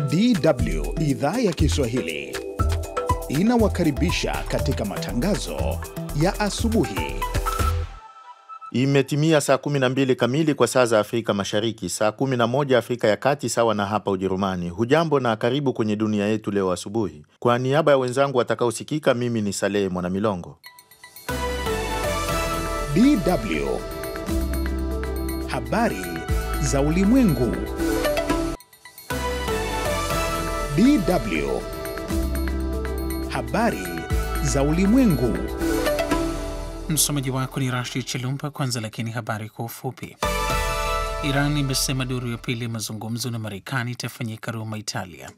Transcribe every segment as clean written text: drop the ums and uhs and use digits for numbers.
DW idhaa ya Kiswahili inawakaribisha katika matangazo ya asubuhi. Imetimia saa 12 kamili kwa saa za Afrika Mashariki, saa 11 Afrika ya Kati, sawa na hapa Ujerumani. Hujambo na karibu kwenye dunia yetu leo asubuhi. Kwa niaba ya wenzangu watakaosikika, mimi ni Saleh Mwanamilongo. DW habari za ulimwengu. DW habari za ulimwengu. Msomaji wako ni Rashid Chilumba. Kwanza lakini habari kwa ufupi. Iran imesema duru ya pili mazungumzo na Marekani itafanyika Roma, Italia.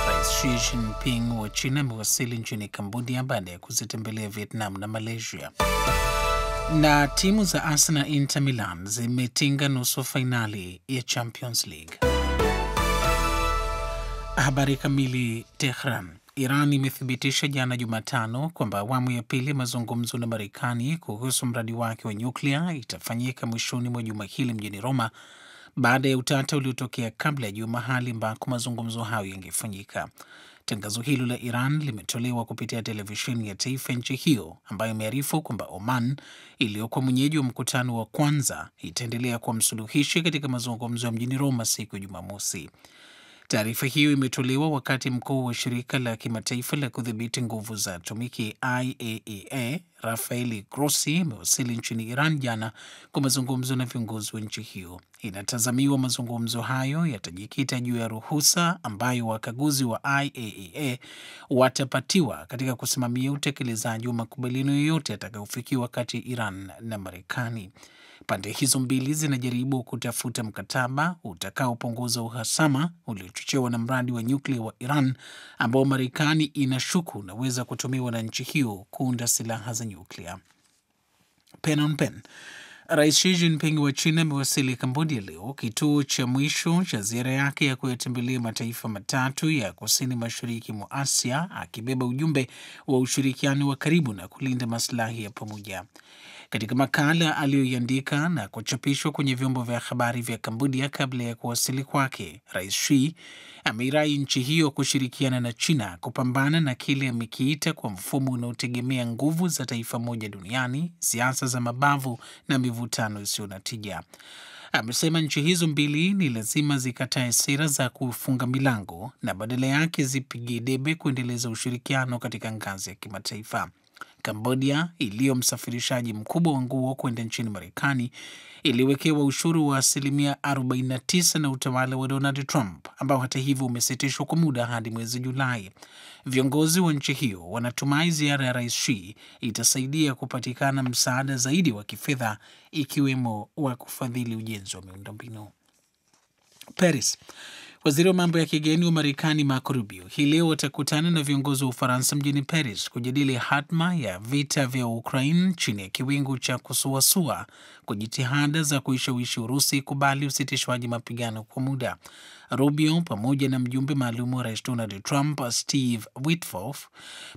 Rais Xi Jinping wa China amewasili nchini Cambodia baada ya kuzitembelea Vietnam na Malaysia. Na timu za Arsenal na Inter Milan zimetinga nusu fainali ya Champions League. Habari kamili. Tehran. Iran imethibitisha jana Jumatano kwamba awamu ya pili mazungumzo na Marekani kuhusu mradi wake wa nyuklia itafanyika mwishoni mwa juma hili mjini Roma, baada ya utata uliotokea kabla ya juma mahali ambako mazungumzo hayo yangefanyika. Tangazo hilo la Iran limetolewa kupitia televisheni ya taifa nchi hiyo, ambayo imearifu kwamba Oman, iliyokuwa mwenyeji wa mkutano wa kwanza, itaendelea kuwa msuluhishi katika mazungumzo ya mjini Roma siku ya Jumamosi. Taarifa hiyo imetolewa wakati mkuu wa shirika la kimataifa la kudhibiti nguvu za atomiki IAEA, Rafael Grossi, amewasili nchini Iran jana kwa mazungumzo na viongozi wa nchi hiyo. Inatazamiwa mazungumzo hayo yatajikita juu ya ruhusa ambayo wakaguzi wa IAEA watapatiwa katika kusimamia utekelezaji wa makubaliano yoyote yatakayofikiwa kati ya Iran na Marekani. Pande hizo mbili zinajaribu kutafuta mkataba utakaopunguza uhasama uliochochewa na mradi wa nyuklia wa Iran ambao Marekani inashuku unaweza kutumiwa na nchi hiyo kuunda silaha za nyuklia. Phnom Penh. Rais Xi Jinping wa China amewasili Cambodia leo, kituo cha mwisho cha ziara yake ya kuyatembelea mataifa matatu ya kusini mashariki mwa Asia, akibeba ujumbe wa ushirikiano wa karibu na kulinda maslahi ya pamoja. Katika makala aliyoiandika na kuchapishwa kwenye vyombo vya habari vya Cambodia kabla ya kuwasili kwake, Rais Xi ameirai nchi hiyo kushirikiana na China kupambana na kile amekiita kwa mfumo unaotegemea nguvu za taifa moja duniani, siasa za mabavu na mivutano isiyo na tija. Amesema nchi hizo mbili ni lazima zikatae sera za kufunga milango na badala yake zipige debe kuendeleza ushirikiano katika ngazi ya kimataifa. Cambodia, iliyo msafirishaji mkubwa wa nguo kwenda nchini Marekani, iliwekewa ushuru wa 49% na utawala wa Donald Trump, ambao hata hivyo umesitishwa kwa muda hadi mwezi Julai. Viongozi wa nchi hiyo wanatumai ziara ya Rais Xi itasaidia kupatikana msaada zaidi wa kifedha, ikiwemo wa kufadhili ujenzi wa miundombinu. Paris. Waziri wa mambo ya kigeni wa Marekani Marco Rubio hii leo atakutana na viongozi wa Ufaransa mjini Paris kujadili hatma ya vita vya Ukraine chini ya kiwingu cha kusuasua kwa jitihada za kuishawishi Urusi kubali usitishwaji mapigano kwa muda. Rubio pamoja na mjumbe maalum wa Rais Donald Trump Steve Witkoff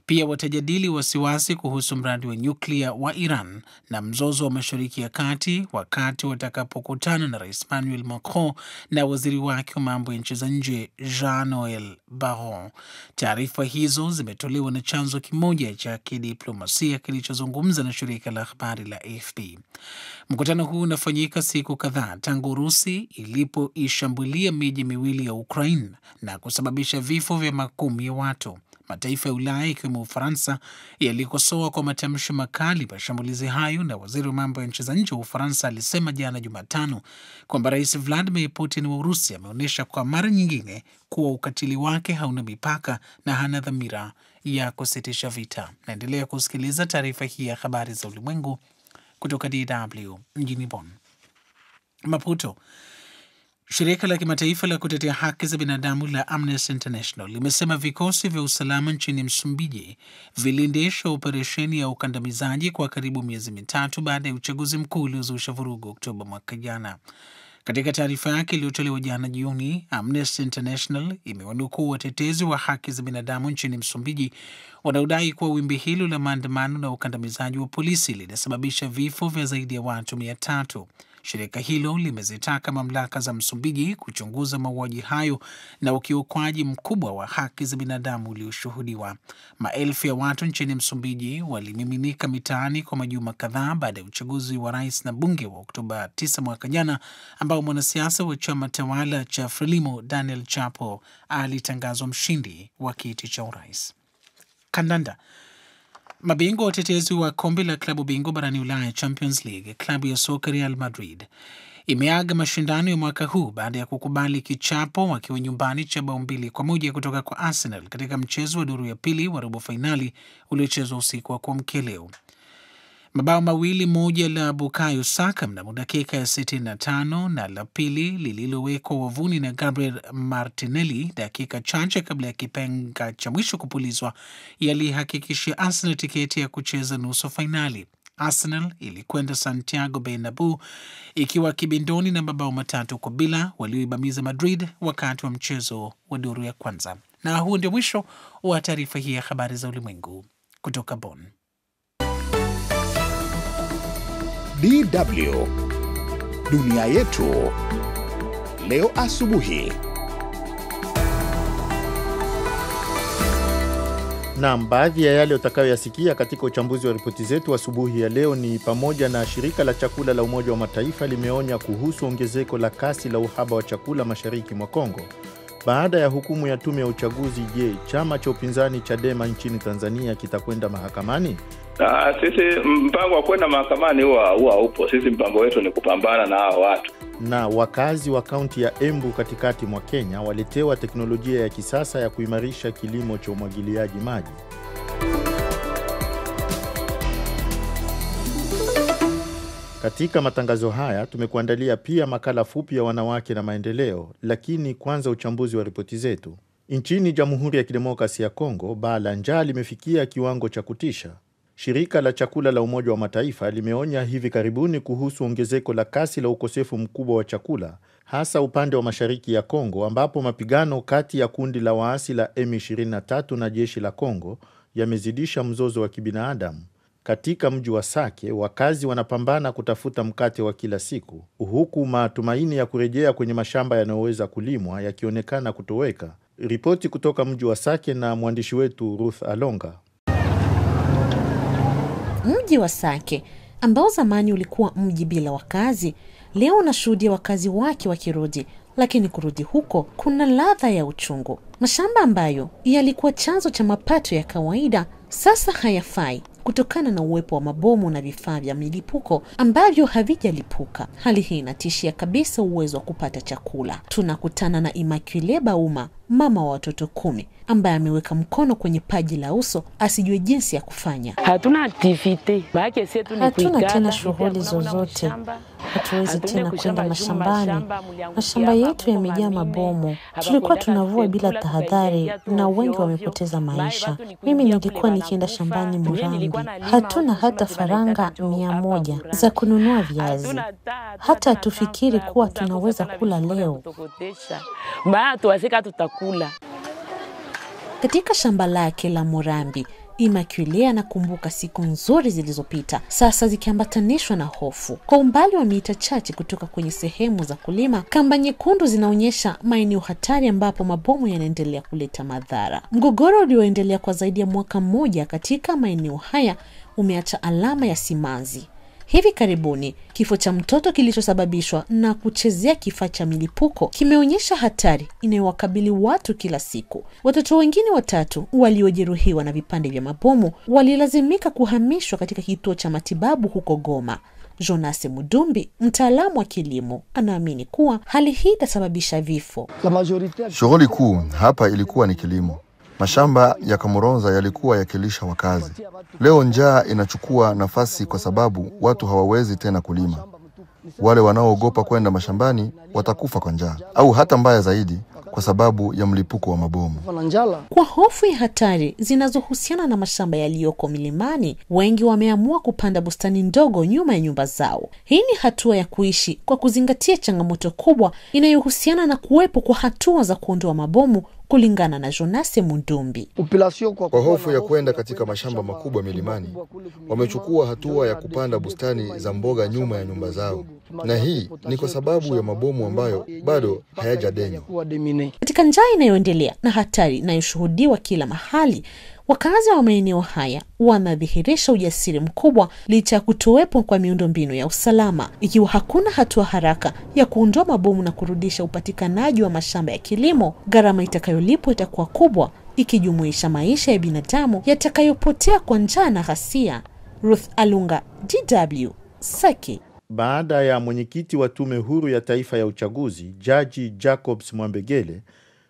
pia watajadili wasiwasi kuhusu mradi wa nyuklia wa Iran na mzozo wa Mashariki ya Kati wakati watakapokutana na Rais Emmanuel Macron na waziri wake wa mambo ya nchi za nje Jean-Noel Barrot. Taarifa hizo zimetolewa na chanzo kimoja cha kidiplomasia kilichozungumza na shirika la habari la AFP. Mkutano huu unafanyika siku kadhaa tangu Urusi ilipoishambulia miji miwili ya Ukraine na kusababisha vifo vya makumi ya watu. Mataifa ya Ulaya ikiwemo Ufaransa yalikosoa kwa matamshi makali mashambulizi hayo, na waziri wa mambo ya nchi za nje wa Ufaransa alisema jana Jumatano kwamba Rais Vladimir Putin wa Urusi ameonyesha kwa mara nyingine kuwa ukatili wake hauna mipaka na hana dhamira ya kusitisha vita. Naendelea kusikiliza taarifa hii ya habari za ulimwengu kutoka DW mjini Bonn. Maputo. Shirika la kimataifa la kutetea haki za binadamu la Amnesty International limesema vikosi vya usalama nchini Msumbiji viliendesha operesheni ya ukandamizaji kwa karibu miezi mitatu baada ya uchaguzi mkuu uliozusha vurugu Oktoba mwaka jana. Katika taarifa yake iliyotolewa jana jioni, Amnesty International imewanukuu watetezi wa haki za binadamu nchini Msumbiji wanaodai kuwa wimbi hilo la maandamano na ukandamizaji wa polisi linasababisha vifo vya zaidi ya watu 300. Shirika hilo limezitaka mamlaka za Msumbiji kuchunguza mauaji hayo na ukiukwaji mkubwa wa haki za binadamu ulioshuhudiwa. Maelfu ya watu nchini Msumbiji walimiminika mitaani kwa majuma kadhaa baada ya uchaguzi wa rais na bunge wa Oktoba 9 mwaka jana, ambao mwanasiasa wa chama tawala cha Frelimo Daniel Chapo alitangazwa mshindi wa kiti cha urais. Kandanda. Mabingwa watetezi wa kombe la klabu bingwa barani Ulaya Champions League, klabu ya soka Real Madrid imeaga mashindano ya mwaka huu baada ya kukubali kichapo wakiwa nyumbani cha bao 2-1 kutoka kwa Arsenal katika mchezo wa duru ya pili wa robo fainali uliochezwa usiku wa kuamkia leo. Mabao mawili, moja la Bukayo Saka mnamo dakika ya 65 na la pili lililowekwa wavuni na Gabriel Martinelli dakika chache kabla ya kipenga cha mwisho kupulizwa, yalihakikishia Arsenal tiketi ya kucheza nusu fainali. Arsenal ilikwenda Santiago Bernabeu ikiwa kibindoni na mabao 3-0 walioibamiza Madrid wakati wa mchezo wa duru ya kwanza. Na huo ndio mwisho wa taarifa hii ya habari za ulimwengu kutoka Bonn. DW Dunia Yetu leo asubuhi. Naam, baadhi ya yale utakayoyasikia katika uchambuzi wa ripoti zetu asubuhi ya leo ni pamoja na shirika la chakula la Umoja wa Mataifa limeonya kuhusu ongezeko la kasi la uhaba wa chakula mashariki mwa Kongo. Baada ya hukumu ya tume ya uchaguzi, je, chama cha upinzani Chadema nchini Tanzania kitakwenda mahakamani? Sisi mpango wa kwenda mahakamani huwa upo. Sisi mpango wetu ni kupambana na hao watu. Na wakazi wa kaunti ya Embu katikati mwa Kenya waletewa teknolojia ya kisasa ya kuimarisha kilimo cha umwagiliaji maji. Katika matangazo haya tumekuandalia pia makala fupi ya wanawake na maendeleo, lakini kwanza uchambuzi wa ripoti zetu. Nchini Jamhuri ya Kidemokrasia ya Kongo, baa la njaa limefikia kiwango cha kutisha. Shirika la chakula la Umoja wa Mataifa limeonya hivi karibuni kuhusu ongezeko la kasi la ukosefu mkubwa wa chakula, hasa upande wa mashariki ya Kongo ambapo mapigano kati ya kundi la waasi la M23 na jeshi la Kongo yamezidisha mzozo wa kibinadamu. Katika mji wa Sake, wakazi wanapambana kutafuta mkate wa kila siku, huku matumaini ya kurejea kwenye mashamba yanayoweza kulimwa yakionekana kutoweka. Ripoti kutoka mji wa Sake na mwandishi wetu Ruth Alonga. Mji wa Sake ambao zamani ulikuwa mji bila wakazi, leo unashuhudia wakazi wake wakirudi, lakini kurudi huko kuna ladha ya uchungu. Mashamba ambayo yalikuwa chanzo cha mapato ya kawaida sasa hayafai kutokana na uwepo wa mabomu na vifaa vya milipuko ambavyo havijalipuka. Hali hii inatishia kabisa uwezo wa kupata chakula. Tunakutana na Immaculée Bauma, mama wa watoto 10, ambaye ameweka mkono kwenye paji la uso asijue jinsi ya kufanya. Hatuna activity, hatuna tena shughuli zozote. Hatuwezi tena kwenda mashambani. Mashamba yetu yamejaa mabomu. Tulikuwa tunavua bila tahadhari na wengi wamepoteza maisha. Mimi nilikuwa nikienda shambani Murambi. Hatuna hata faranga 100 za kununua viazi. Hata tufikiri kuwa tunaweza kula leo. Katika shamba lake la Murambi, Immaculée anakumbuka siku nzuri zilizopita, sasa zikiambatanishwa na hofu. Kwa umbali wa mita chache kutoka kwenye sehemu za kulima, kamba nyekundu zinaonyesha maeneo hatari ambapo mabomu yanaendelea kuleta madhara. Mgogoro ulioendelea kwa zaidi ya mwaka mmoja katika maeneo haya umeacha alama ya simanzi. Hivi karibuni, kifo cha mtoto kilichosababishwa na kuchezea kifaa cha milipuko kimeonyesha hatari inayowakabili watu kila siku. Watoto wengine 3 waliojeruhiwa na vipande vya mabomu walilazimika kuhamishwa katika kituo cha matibabu huko Goma. Jonas Mudumbi, mtaalamu wa kilimo, anaamini kuwa hali hii itasababisha vifo. Shughuli kuu hapa ilikuwa ni kilimo. Mashamba ya Kamuronza yalikuwa yakilisha wakazi. Leo njaa inachukua nafasi kwa sababu watu hawawezi tena kulima. Wale wanaoogopa kwenda mashambani watakufa kwa njaa, au hata mbaya zaidi kwa sababu ya mlipuko wa mabomu. Kwa hofu ya hatari zinazohusiana na mashamba yaliyoko milimani, wengi wameamua kupanda bustani ndogo nyuma ya nyumba zao. Hii ni hatua ya kuishi kwa kuzingatia changamoto kubwa inayohusiana na kuwepo kwa hatua za kuondoa mabomu kulingana na Jonase Mundumbi. Kwa hofu ya kwenda katika mashamba makubwa milimani, wamechukua hatua ya kupanda bustani za mboga nyuma ya nyumba zao, na hii ni kwa sababu ya mabomu ambayo bado hayajadenywa. Katika njaa inayoendelea na hatari inayoshuhudiwa kila mahali, wakazi wa maeneo haya wanadhihirisha ujasiri mkubwa licha ya kutowepo kwa miundombinu ya usalama. Ikiwa hakuna hatua haraka ya kuondoa mabomu na kurudisha upatikanaji wa mashamba ya kilimo, gharama itakayolipwa itakuwa kubwa, ikijumuisha maisha ya binadamu yatakayopotea kwa njaa na ghasia. Ruth Alunga, DW, Sake. Baada ya mwenyekiti wa Tume Huru ya Taifa ya Uchaguzi, Jaji Jacobs Mwambegele,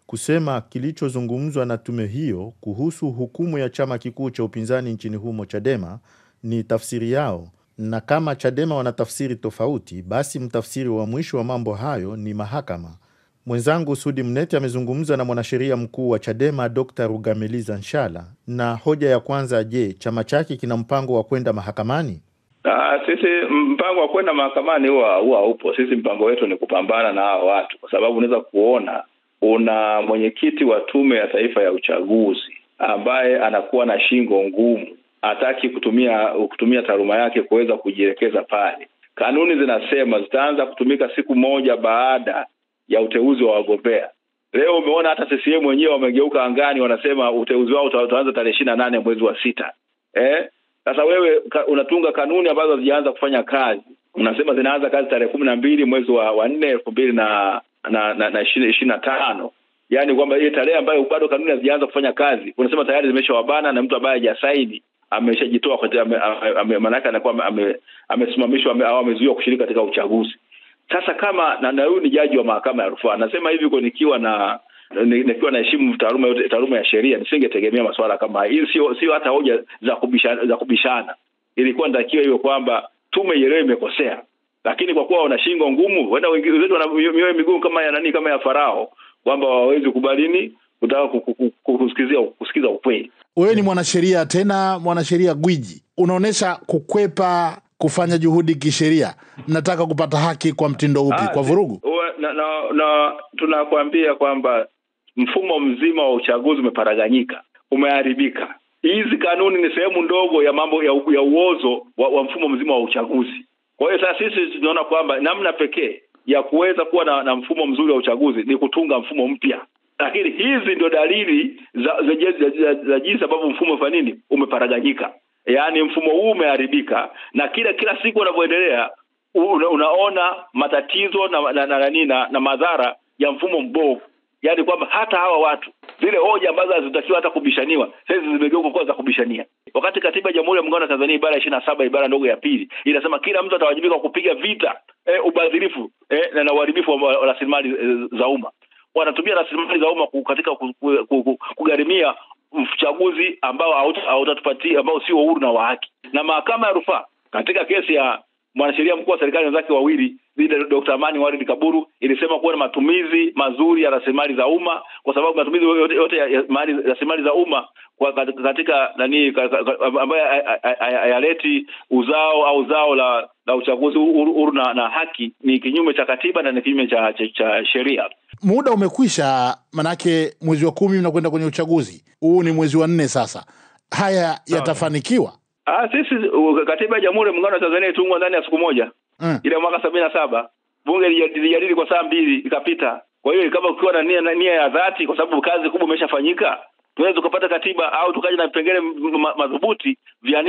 kusema kilichozungumzwa na tume hiyo kuhusu hukumu ya chama kikuu cha upinzani nchini humo Chadema ni tafsiri yao, na kama Chadema wanatafsiri tofauti, basi mtafsiri wa mwisho wa mambo hayo ni mahakama. Mwenzangu Sudi Mnete amezungumza na mwanasheria mkuu wa Chadema Dr. Rugameliza Nshala, na hoja ya kwanza, je, chama chake kina mpango wa kwenda mahakamani? Sisi mpango wa kwenda mahakamani huwa upo. Sisi mpango wetu ni kupambana na hao watu, kwa sababu unaweza kuona una mwenyekiti wa Tume ya Taifa ya Uchaguzi ambaye anakuwa na shingo ngumu, hataki kutumia taaluma yake kuweza kujielekeza pale. Kanuni zinasema zitaanza kutumika siku moja baada ya uteuzi wa wagombea. Leo umeona hata CCM wenyewe wamegeuka angani, wanasema uteuzi wao utaanza tarehe 28 mwezi wa 6. Sasa wewe unatunga kanuni ambazo hazijaanza kufanya kazi. Unasema zinaanza kazi tarehe 12 mwezi wa 4 2025. Yaani kwamba ile tarehe ambayo bado kanuni hazijaanza kufanya kazi, unasema tayari zimeshawabana na mtu ambaye hajasaini ameshajitoa kwa maana yake anakuwa amesimamishwa au amezuiwa kushiriki katika uchaguzi. Sasa kama na huyu ni jaji wa mahakama ya rufaa, nasema hivi kwa nikiwa na heshimu taaluma ya sheria, nisingetegemea masuala kama hii. Sio hata hoja za kubishana. Ilikuwa natakiwa hiyo kwamba tume ielewe imekosea. Lakini kwa kuwa wana shingo ngumu, wenda wengine wetu wana mioyo migumu kama ya Farao, kwamba hawawezi kubalini kutaka kusikiza ukweli. Wewe ni mwanasheria, tena mwanasheria gwiji. Unaonesha kukwepa kufanya juhudi kisheria. Mnataka kupata haki kwa mtindo upi? Kwa vurugu? Na tunakuambia kwamba mfumo mzima wa uchaguzi umeparaganyika, umeharibika. Hizi kanuni ni sehemu ndogo ya mambo ya uozo wa mfumo mzima wa uchaguzi. Kwa hiyo sasa sisi tunaona kwamba namna pekee ya kuweza kuwa na mfumo mzuri wa uchaguzi ni kutunga mfumo mpya. Lakini hizi ndio dalili za jinsi ambavyo mfumo umeparaganyika. Yaani mfumo huu umeharibika, na kila siku unavyoendelea unaona matatizo na madhara ya mfumo mbovu. Yaani kwamba hata hawa watu, zile hoja ambazo hazitakiwa hata kubishaniwa, sasa zimegeuka kuwa za kubishania. Wakati katiba ya Jamhuri ya Muungano wa Tanzania ibara 27 ibara ndogo ya pili inasema kila mtu atawajibika kupiga vita ubadhirifu na uharibifu wa rasilimali za umma. Wanatumia rasilimali za umma katika kugharimia uchaguzi ambao hautatupatia, ambao sio huru na wa haki. Na mahakama ya rufaa katika kesi ya mwanasheria mkuu wa serikali wenzake wawili dhidi ya Dr. Amani Waridi Kaburu ilisema kuwa na matumizi mazuri ya rasilimali za umma, kwa sababu matumizi yote ya rasilimali za umma katika ambayo hayaleti zao la uchaguzi huru na haki ni kinyume cha katiba na ni kinyume cha sheria. Muda umekwisha, manake mwezi wa 10 mnakwenda kwenye uchaguzi. Huu ni mwezi wa 4 sasa. Haya yatafanikiwa? Sisi katiba ya Jamhuri ya Muungano wa Tanzania itungwa ndani ya siku moja. Ile mwaka 77 bunge lilijadili kwa saa 2 ikapita. Kwa hiyo kama ukiwa na nia ya dhati, kwa sababu kazi kubwa imeshafanyika, tunaweza kupata katiba au tukaje na vipengele madhubuti vya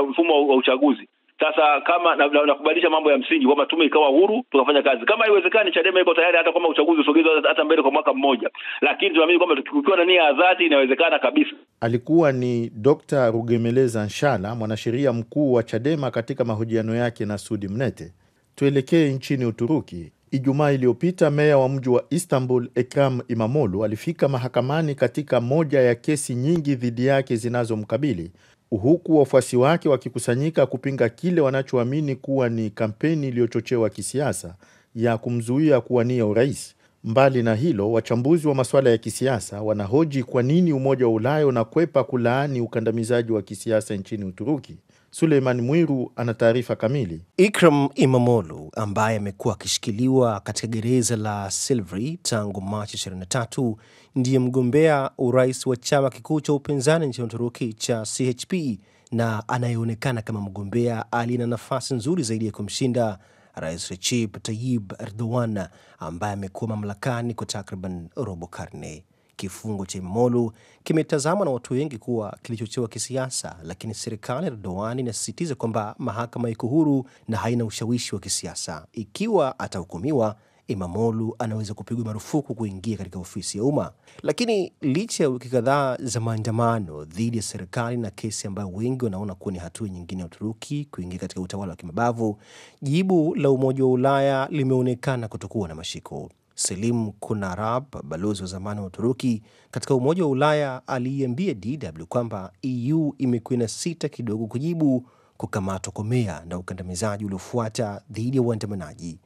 mfumo wa uchaguzi. Sasa kama nakubadilisha mambo ya msingi kwamba tume ikawa huru, tukafanya kazi. Kama haiwezekani, Chadema iko tayari hata kama uchaguzi usogezwe hata mbele kwa mwaka mmoja. Lakini tunaamini kwamba tukiwa na nia ya dhati inawezekana kabisa. Alikuwa ni Dr. Rugemeleza Nshala, mwanasheria mkuu wa Chadema, katika mahojiano yake na Sudi Mnete. Tuelekee nchini Uturuki. Ijumaa iliyopita, meya wa mji wa Istanbul Ekrem İmamoğlu alifika mahakamani katika moja ya kesi nyingi dhidi yake zinazomkabili, huku wafuasi wake wakikusanyika kupinga kile wanachoamini kuwa ni kampeni iliyochochewa kisiasa ya kumzuia kuwania urais. Mbali na hilo, wachambuzi wa masuala ya kisiasa wanahoji kwa nini Umoja wa Ulaya unakwepa kulaani ukandamizaji wa kisiasa nchini Uturuki. Suleiman Mwiru ana taarifa kamili. Ikram Imamoglu ambaye amekuwa akishikiliwa katika gereza la Silivri tangu Machi 23 ndiye mgombea urais wa chama kikuu cha upinzani nchini Uturuki cha CHP na anayeonekana kama mgombea aliye na nafasi nzuri zaidi ya kumshinda Rais Recep Tayyip Erdogan ambaye amekuwa mamlakani kwa takriban robo karne. Kifungo cha Imamoglu kimetazamwa na watu wengi kuwa kilichochewa kisiasa, lakini serikali ya Erdogan inasisitiza kwamba mahakama iko huru na haina ushawishi wa kisiasa. Ikiwa atahukumiwa, Imamoglu anaweza kupigwa marufuku kuingia katika ofisi ya umma. Lakini licha ya wiki kadhaa za maandamano dhidi ya serikali na kesi ambayo wengi wanaona kuwa ni hatua nyingine ya Uturuki kuingia katika utawala wa kimabavu, jibu la Umoja wa Ulaya limeonekana kutokuwa na mashiko. Selim Kunarab, balozi wa zamani wa Uturuki katika Umoja wa Ulaya, aliambia DW kwamba EU imekuwa inasita kidogo kujibu kukamatwa kwa meya na ukandamizaji uliofuata dhidi ya waandamanaji.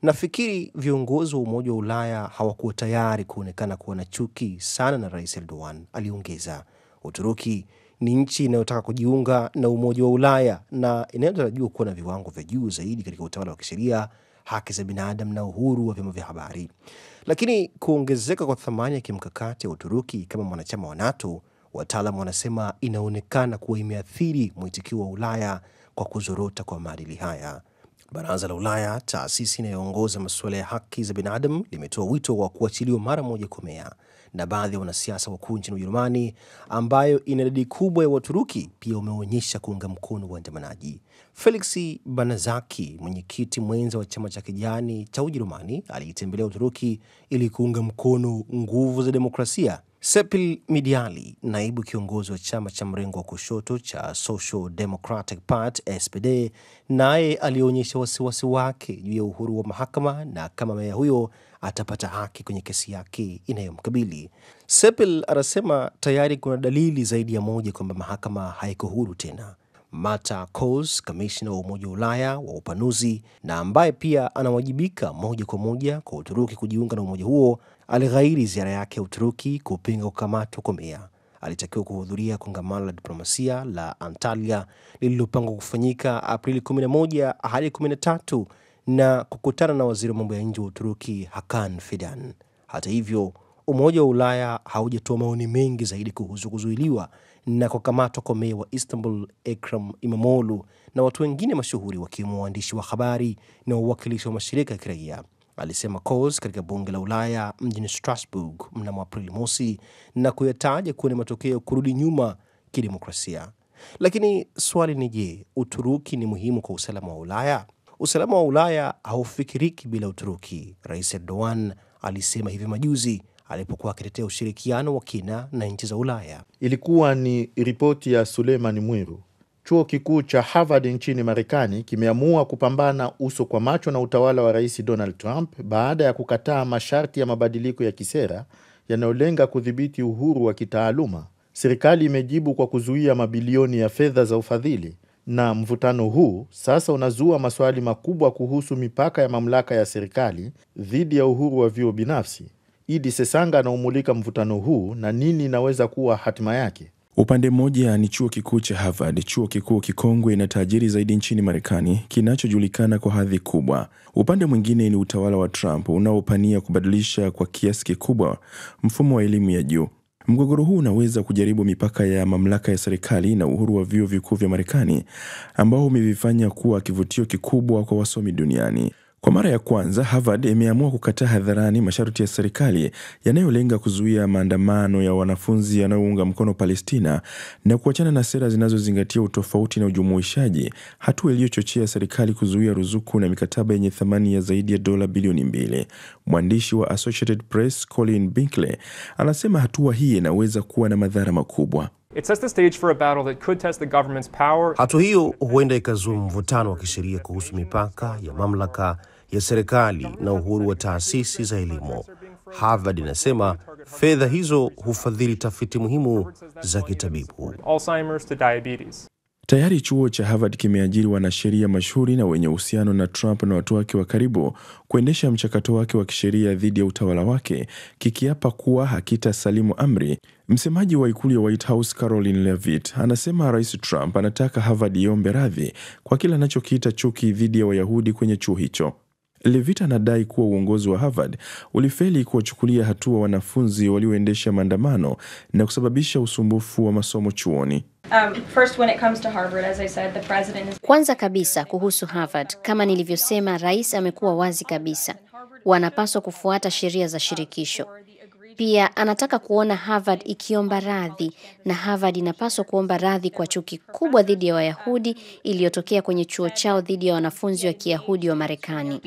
Nafikiri viongozi wa Umoja wa Ulaya hawakuwa tayari kuonekana kuwa na chuki sana na Rais Erdogan, aliongeza. Uturuki ni nchi inayotaka kujiunga na Umoja wa Ulaya na inayotarajiwa kuwa na viwango vya juu zaidi katika utawala wa kisheria, haki za binadamu na uhuru wa vyombo vya habari. Lakini kuongezeka kwa thamani ya kimkakati ya Uturuki kama mwanachama wa NATO, wataalamu wanasema inaonekana kuwa imeathiri mwitikio wa Ulaya kwa kuzorota kwa maadili haya. Baraza la Ulaya, taasisi inayoongoza masuala ya haki za binadamu, limetoa wito wa kuachiliwa mara moja kwa meya na baadhi ya wanasiasa wakuu nchini Ujerumani, ambayo ina idadi kubwa ya Waturuki, pia umeonyesha kuunga mkono waandamanaji. Felix Banazaki, mwenyekiti mwenza wa chama cha kijani cha Ujerumani, alitembelea Uturuki ili kuunga mkono nguvu za demokrasia. Sepil Midyali, naibu kiongozi wa chama cha mrengo wa kushoto cha Social Democratic Party SPD, naye alionyesha wasiwasi wake juu ya uhuru wa mahakama na kama meya huyo atapata haki kwenye kesi yake inayomkabili. Sepil anasema tayari kuna dalili zaidi ya moja kwamba mahakama haiko huru tena. Mata Koz, kamishna wa Umoja wa Ulaya wa upanuzi na ambaye pia anawajibika moja kwa moja kwa Uturuki kujiunga na umoja huo, alighairi ziara yake ya Uturuki kupinga kukamatwa kwa meya. Alitakiwa kuhudhuria kongamano la diplomasia la Antalya lililopangwa kufanyika Aprili 11 hadi 13 na kukutana na waziri wa mambo ya nje wa Uturuki Hakan Fidan. Hata hivyo, Umoja wa Ulaya haujatoa maoni mengi zaidi kuhusu kuzuiliwa na kukamatwa kwa meya wa Istanbul Ekrem Imamoglu na watu wengine mashuhuri wakiwemo waandishi wa habari na wawakilishi wa mashirika ya kiraia, alisema Koz katika bunge la Ulaya mjini Strasbourg mnamo Aprili mosi, na kuyataja kuwa ni matokeo ya kurudi nyuma kidemokrasia. Lakini swali ni je, Uturuki ni muhimu kwa usalama wa Ulaya? Usalama wa Ulaya haufikiriki bila Uturuki, Rais Erdogan alisema hivi majuzi alipokuwa akitetea ushirikiano wa kina na nchi za Ulaya. Ilikuwa ni ripoti ya Suleiman Mwiru. Chuo kikuu cha Harvard nchini Marekani kimeamua kupambana uso kwa macho na utawala wa Rais Donald Trump baada ya kukataa masharti ya mabadiliko ya kisera yanayolenga kudhibiti uhuru wa kitaaluma. Serikali imejibu kwa kuzuia mabilioni ya fedha za ufadhili, na mvutano huu sasa unazua maswali makubwa kuhusu mipaka ya mamlaka ya serikali dhidi ya uhuru wa vyuo binafsi. Idi Sesanga anaumulika mvutano huu na nini inaweza kuwa hatima yake. Upande mmoja ni chuo kikuu cha Harvard, chuo kikuu kikongwe na tajiri zaidi nchini Marekani, kinachojulikana kwa hadhi kubwa. Upande mwingine ni utawala wa Trump unaopania kubadilisha kwa kiasi kikubwa mfumo wa elimu ya juu. Mgogoro huu unaweza kujaribu mipaka ya mamlaka ya serikali na uhuru wa vyuo vikuu vya Marekani, ambao umevifanya kuwa kivutio kikubwa kwa wasomi duniani. Kwa mara ya kwanza, Harvard imeamua kukataa hadharani masharti ya serikali yanayolenga kuzuia maandamano ya wanafunzi yanayounga mkono Palestina na kuachana na sera zinazozingatia utofauti na ujumuishaji, hatua iliyochochea serikali kuzuia ruzuku na mikataba yenye thamani ya zaidi ya dola bilioni 2. Mwandishi wa Associated Press Colin Binkley anasema hatua hii inaweza kuwa na madhara makubwa. It sets the stage for a battle that could test the government's power. Hatua hiyo huenda ikazua mvutano wa kisheria kuhusu mipaka ya mamlaka ya serikali na uhuru wa taasisi za elimu. Harvard inasema fedha hizo hufadhili tafiti muhimu za kitabibu. Alzheimer's to diabetes. Tayari chuo cha Harvard kimeajiri wanasheria mashuhuri na wenye uhusiano na Trump na watu wake wa karibu kuendesha mchakato wake wa kisheria dhidi ya utawala wake, kikiapa kuwa hakitasalimu amri. Msemaji wa ikulu ya White House Caroline Leavitt anasema Rais Trump anataka Harvard iombe radhi kwa kile anachokiita chuki dhidi ya Wayahudi kwenye chuo hicho. Leavitt anadai kuwa uongozi wa Harvard ulifeli kuwachukulia hatua wanafunzi walioendesha maandamano na kusababisha usumbufu wa masomo chuoni. Kwanza kabisa kuhusu Harvard, kama nilivyosema, rais amekuwa wazi kabisa. Wanapaswa kufuata sheria za shirikisho. Pia anataka kuona Harvard ikiomba radhi, na Harvard inapaswa kuomba radhi kwa chuki kubwa dhidi ya Wayahudi iliyotokea kwenye chuo chao dhidi ya wanafunzi wa Kiyahudi wa Marekani.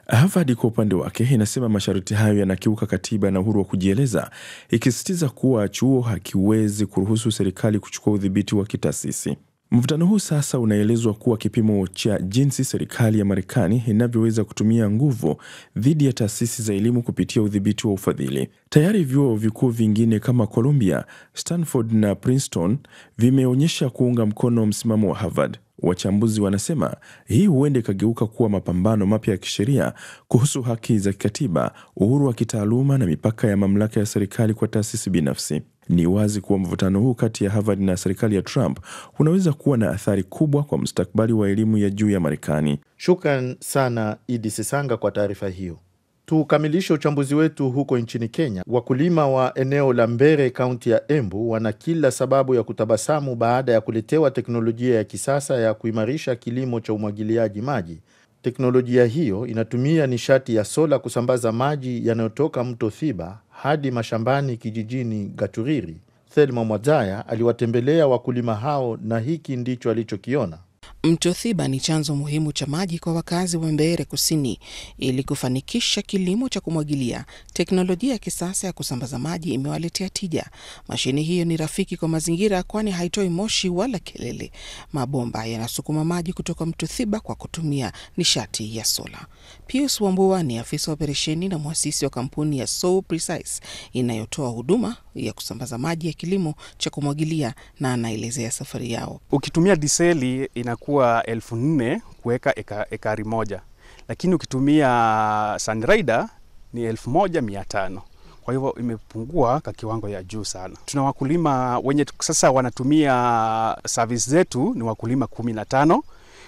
Harvard kwa upande wake inasema masharti hayo yanakiuka katiba na uhuru wa kujieleza, ikisisitiza kuwa chuo hakiwezi kuruhusu serikali kuchukua udhibiti wa kitaasisi. Mvutano huu sasa unaelezwa kuwa kipimo cha jinsi serikali ya Marekani inavyoweza kutumia nguvu dhidi ya taasisi za elimu kupitia udhibiti wa ufadhili. Tayari vyuo vikuu vingine kama Columbia, Stanford na Princeton vimeonyesha kuunga mkono msimamo wa Harvard. Wachambuzi wanasema hii huenda ikageuka kuwa mapambano mapya ya kisheria kuhusu haki za kikatiba, uhuru wa kitaaluma na mipaka ya mamlaka ya serikali kwa taasisi binafsi. Ni wazi kuwa mvutano huu kati ya Harvard na serikali ya Trump unaweza kuwa na athari kubwa kwa mustakabali wa elimu ya juu ya Marekani. Shukran sana Idi Sesanga kwa taarifa hiyo. Tukamilishe uchambuzi wetu huko nchini Kenya. Wakulima wa eneo la Mbere, kaunti ya Embu, wana kila sababu ya kutabasamu baada ya kuletewa teknolojia ya kisasa ya kuimarisha kilimo cha umwagiliaji maji. Teknolojia hiyo inatumia nishati ya sola kusambaza maji yanayotoka mto Thiba hadi mashambani kijijini Gaturiri. Thelma Mwadzaya aliwatembelea wakulima hao na hiki ndicho alichokiona. Mto Thiba ni chanzo muhimu cha maji kwa wakazi wa Mbeere Kusini. Ili kufanikisha kilimo cha kumwagilia, teknolojia ya kisasa ya kusambaza maji imewaletea tija. Mashine hiyo ni rafiki kwa mazingira kwani haitoi moshi wala kelele. Mabomba yanasukuma maji kutoka mto Thiba kwa kutumia nishati ya sola. Pius Wambua ni afisa operesheni na muasisi wa kampuni ya So Precise inayotoa huduma ya kusambaza maji ya kilimo cha kumwagilia, na anaelezea safari yao. Ukitumia diseli inakuwa 4,000 kuweka ekari moja, lakini ukitumia Sunrider ni 1,500. Kwa hivyo imepungua kwa kiwango ya juu sana. Tuna wakulima wenye sasa wanatumia service zetu ni wakulima 15,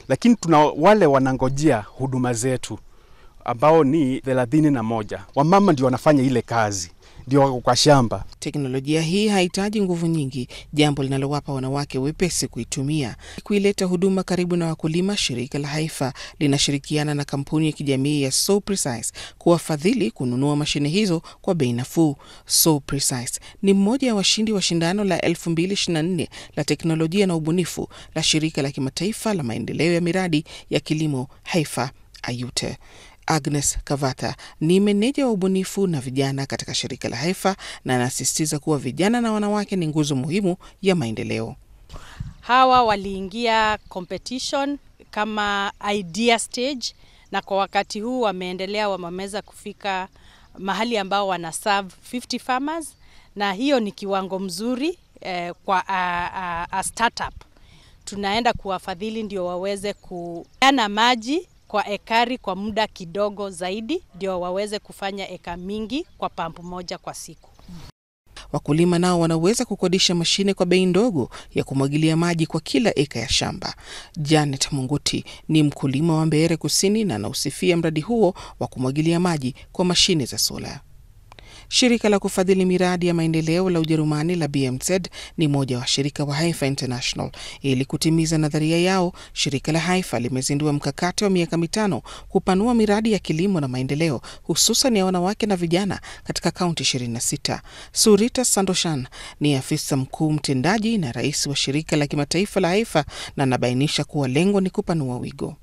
lakini tuna wale wanangojea huduma zetu ambao ni 31. Wamama ndio wanafanya ile kazi, ndio wako kwa shamba. Teknolojia hii haihitaji nguvu nyingi, jambo linalowapa wanawake wepesi kuitumia. Kuileta huduma karibu na wakulima, shirika la Haifa linashirikiana na kampuni ya kijamii ya So Precise kuwafadhili kununua mashine hizo kwa bei nafuu. So Precise ni mmoja wa washindi wa shindano la 2024 la teknolojia na ubunifu la shirika la kimataifa la maendeleo ya miradi ya kilimo Haifa Ayute. Agnes Kavata ni meneja wa ubunifu na vijana katika shirika la Haifa, na anasisitiza kuwa vijana na wanawake ni nguzo muhimu ya maendeleo. Hawa waliingia competition kama idea stage, na kwa wakati huu wameendelea, wameweza kufika mahali ambao wana serve 50 farmers, na hiyo ni kiwango mzuri kwa a startup. Tunaenda kuwafadhili ndio waweze kupeana maji kwa ekari kwa muda kidogo zaidi, ndio waweze kufanya eka mingi kwa pampu moja kwa siku. Wakulima nao wanaweza kukodisha mashine kwa bei ndogo ya kumwagilia maji kwa kila eka ya shamba. Janet Munguti ni mkulima wa Mbeere Kusini na anausifia mradi huo wa kumwagilia maji kwa mashine za sola. Shirika la kufadhili miradi ya maendeleo la Ujerumani la BMZ ni moja wa shirika wa Haifa International. Ili kutimiza nadharia yao, shirika la Haifa limezindua mkakati wa miaka 5 kupanua miradi ya kilimo na maendeleo, hususan ya wanawake na vijana katika kaunti 26. Surita Sandoshan ni afisa mkuu mtendaji na rais wa shirika la kimataifa la Haifa, na anabainisha kuwa lengo ni kupanua wigo.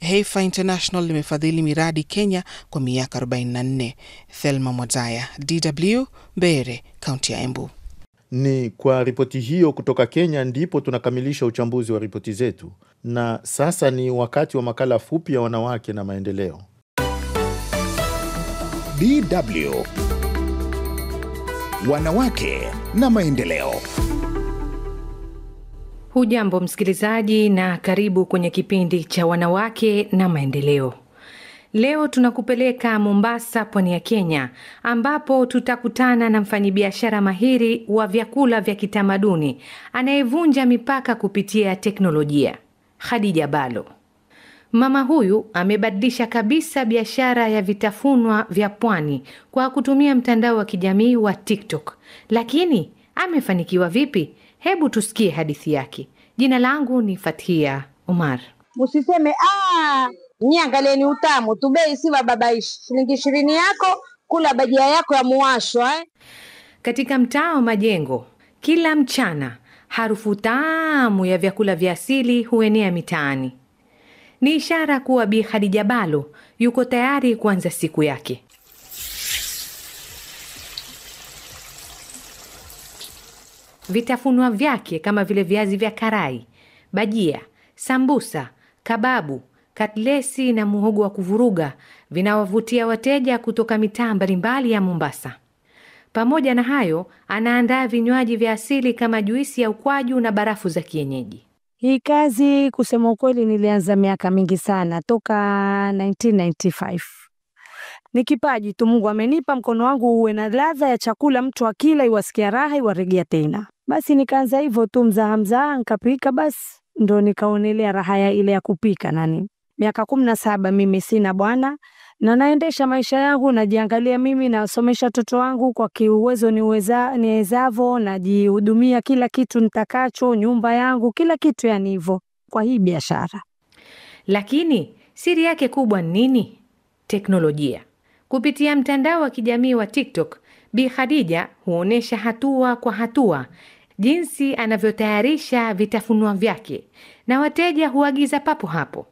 Haifa International limefadhili miradi Kenya kwa miaka 44. Thelma Mwadzaya, DW, Mbeere, kaunti ya Embu. Ni kwa ripoti hiyo kutoka Kenya ndipo tunakamilisha uchambuzi wa ripoti zetu, na sasa ni wakati wa makala fupi ya wanawake na maendeleo. DW Wanawake na maendeleo. Hujambo msikilizaji na karibu kwenye kipindi cha wanawake na maendeleo. Leo tunakupeleka Mombasa, pwani ya Kenya, ambapo tutakutana na mfanyabiashara mahiri wa vyakula vya kitamaduni anayevunja mipaka kupitia teknolojia, Khadija Balo. Mama huyu amebadilisha kabisa biashara ya vitafunwa vya pwani kwa kutumia mtandao wa kijamii wa TikTok. Lakini amefanikiwa vipi? Hebu tusikie hadithi yake. Jina langu ni Fathia Omar. Musiseme niangalieni utamu tu, bei si babaishi. Shilingi 20 yako kula bajia yako ya muwashwa Katika mtaa wa Majengo, kila mchana harufu tamu ya vyakula vya asili huenea mitaani. Ni ishara kuwa Bi Khadija Balo yuko tayari kuanza siku yake. Vitafunwa vyake kama vile viazi vya karai, bajia, sambusa, kababu, katlesi na muhogo wa kuvuruga vinawavutia wateja kutoka mitaa mbalimbali ya Mombasa. Pamoja na hayo, anaandaa vinywaji vya asili kama juisi ya ukwaju na barafu za kienyeji. Hii kazi kusema ukweli nilianza miaka mingi sana, toka 1995. Ni kipaji tu Mungu amenipa, mkono wangu uwe na ladha ya chakula, mtu akila iwasikia raha iwaregea tena. Basi nikaanza hivyo tu mzaha nikapika, basi ndo nikaonelea raha ya ile ya kupika nani. Miaka 17 mimi sina bwana na naendesha maisha yangu, najiangalia mimi, nasomesha watoto wangu kwa kiuwezo niwezavo, najihudumia kila kitu nitakacho, nyumba yangu, kila kitu yani hivyo kwa hii biashara. Lakini siri yake kubwa nini? Teknolojia. Kupitia mtandao wa kijamii wa TikTok, Bi Khadija huonesha hatua kwa hatua jinsi anavyotayarisha vitafunwa vyake na wateja huagiza papo hapo.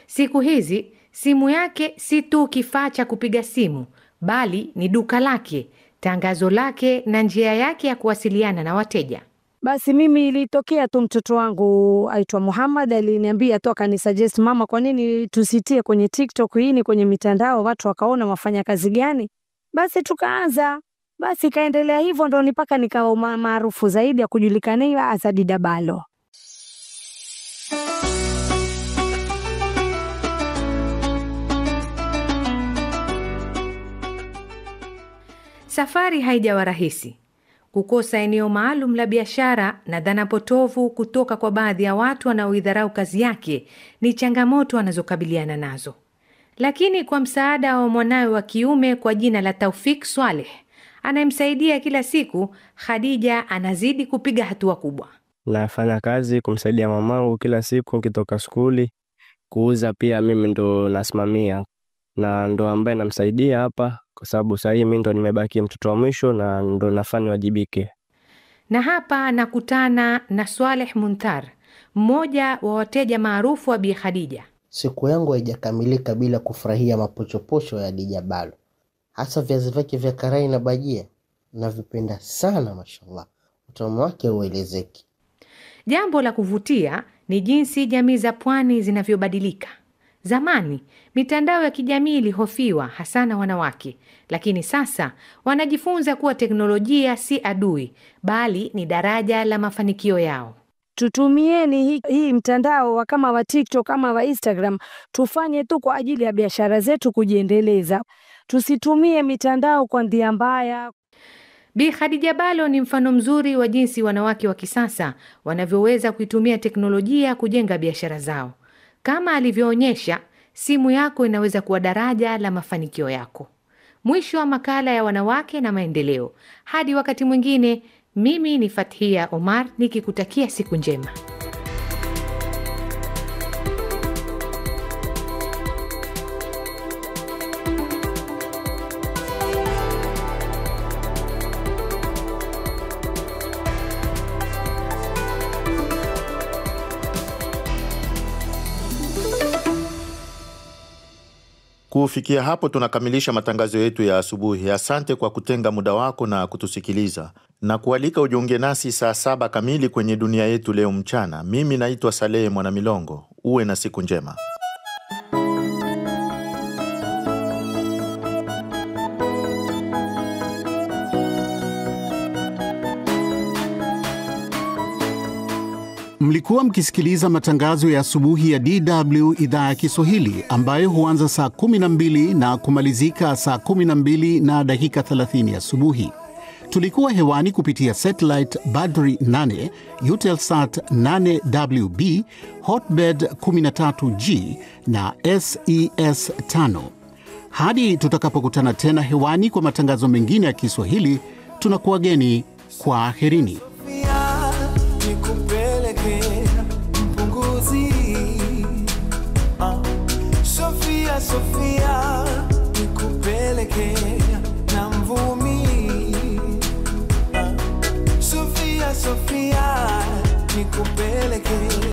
Siku hizi simu yake si tu kifaa cha kupiga simu, bali ni duka lake, tangazo lake na njia yake ya kuwasiliana na wateja. Basi mimi ilitokea tu mtoto wangu aitwa Muhammad aliniambia toka ni suggest, mama, kwa nini tusitie kwenye TikTok hii, ni kwenye mitandao, watu wakaona wafanya kazi gani. Basi tukaanza, basi kaendelea hivyo, ndo nipaka nikawa maarufu zaidi ya kujulikana as Khadija Balo. Safari haijawa rahisi. Kukosa eneo maalum la biashara na dhana potovu kutoka kwa baadhi ya watu wanaoidharau kazi yake ni changamoto anazokabiliana nazo. Lakini kwa msaada wa mwanawe wa kiume kwa jina la Taufik Swaleh anayemsaidia kila siku, Khadija anazidi kupiga hatua kubwa. Nafanya kazi kumsaidia mamangu kila siku nikitoka skuli, kuuza pia mimi ndo nasimamia na ndo ambaye namsaidia hapa, kwa sababu sasa mimi ndo nimebaki mtoto wa mwisho na ndo nafanya wajibike. Na hapa nakutana na Swaleh Muntar, mmoja wa wateja maarufu wa Bi Khadija. Siku yangu haijakamilika bila kufurahia mapochopocho ya Khadija Balo. Hasa viazi vyake vya karai na bajia. Navipenda sana mashallah. Utamu wake uelezeki. Jambo la kuvutia ni jinsi jamii za pwani zinavyobadilika. Zamani, mitandao ya kijamii ilihofiwa hasa na wanawake, lakini sasa wanajifunza kuwa teknolojia si adui, bali ni daraja la mafanikio yao. Tutumieni hii mtandao kama wa TikTok kama wa Instagram, tufanye tu kwa ajili ya biashara zetu kujiendeleza. Tusitumie mitandao kwa njia mbaya. Bi Khadija Balo ni mfano mzuri wa jinsi wanawake wa kisasa wanavyoweza kuitumia teknolojia kujenga biashara zao. Kama alivyoonyesha, simu yako inaweza kuwa daraja la mafanikio yako. Mwisho wa makala ya wanawake na maendeleo. Hadi wakati mwingine, mimi ni Fathia Omar nikikutakia siku njema. Kufikia hapo tunakamilisha matangazo yetu ya asubuhi. Asante kwa kutenga muda wako na kutusikiliza. Na kualika ujiunge nasi saa 7 kamili kwenye dunia yetu leo mchana. Mimi naitwa Saleh Mwanamilongo. Uwe na siku njema. Mlikuwa Mlikuwa mkisikiliza matangazo ya asubuhi ya DW idhaa ya Kiswahili ambayo huanza saa 12 na kumalizika saa 12 na dakika 30 asubuhi. Tulikuwa hewani kupitia satellite Badri 8, Eutelsat 8WB, Hotbird 13G na SES 5. Hadi tutakapokutana tena hewani kwa matangazo mengine ya Kiswahili, tunakuwageni kwa aherini. Sofia, nikupeleke na mvumi. Sofia, nikupeleke